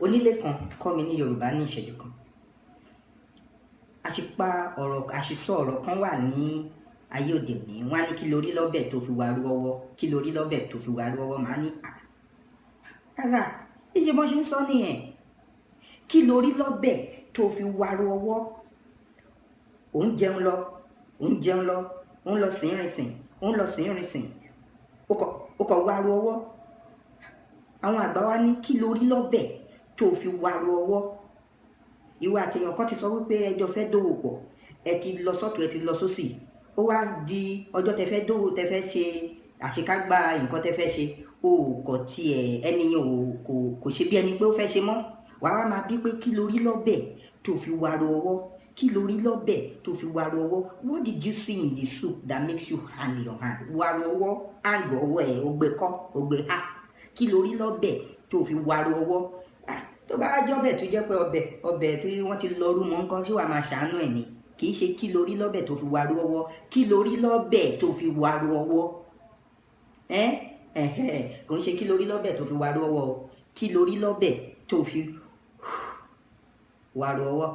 Onílé kan kọ́ mi ní Yorùbá ní ìṣẹ́jú kan. Àṣìsọ ọ̀rọ̀ kan wà ní ayé òde òní. Wọ́n á ní kí lórí lọ́bẹ̀ tó fi wá rú ọwọ́, kí lórí lọ́bẹ̀ tó fi wá rú ọwọ́. Màá ní rárá, ìṣe bọ́n ṣe ń sọ nìyẹn. Kí lórí lọ́bẹ̀ tó fi wá rú ọwọ́. Ò ń jẹun lọ, ò ń jẹun lọ, ó ń lọ sìnrìnsìn, ó ń lọ sìnrìnsìn, ó kọ̀ wá rú ọwọ́. Àwọn àgbà wa ní kí lórí lọ́bẹ̀ tó fi wá rú ọwọ́. Ìwọ àti èèyàn kan ti sọ wípé ẹjọ́ fẹ́ dòwò pọ̀, ẹ ti lọ sọ́tùn, ẹ ti lọ sósì. Ó wá di ọjọ́ tẹ fẹ́ dòwò, tẹ fẹ́ ṣe àṣekágbá nǹkan tẹ fẹ́ ṣe. O kò tiẹ̀ ẹniyàn kò ṣe bí ẹni pé ó fẹ́ ṣe mọ́. Wàá wá máa bí pé kí lórí lọ́bẹ̀ tó fi wá rú ọwọ́. Kí lórí lọ́bẹ̀ tó fi wá rú ọwọ́. What did you see in the soup that makes you hang your hand? Wá rú ọwọ́, hang ọwọ́ ẹ̀, ó gbé kọ́, ó gbé há. Kí lórí lọ́bẹ̀ tó fi wá rú ọwọ́. Tó bá jẹ́ ọbẹ̀ tó jẹ́ pé ọbẹ̀ tí wọ́n ti lọ rú mọ́ nǹkan, ṣé wàá máa ṣàánú ẹ̀ ni? Kì í ṣe kí lórí lọ́bẹ̀ tó fi wá rú ọwọ́. Kí lórí lọ́bẹ̀ tó fi wá rú ọwọ́. Kò ń ṣe kí lórí lọ́bẹ̀ tó fi wá rú ọwọ́ o. Kí lórí lọ́bẹ̀ tó fi wá rú ọwọ́.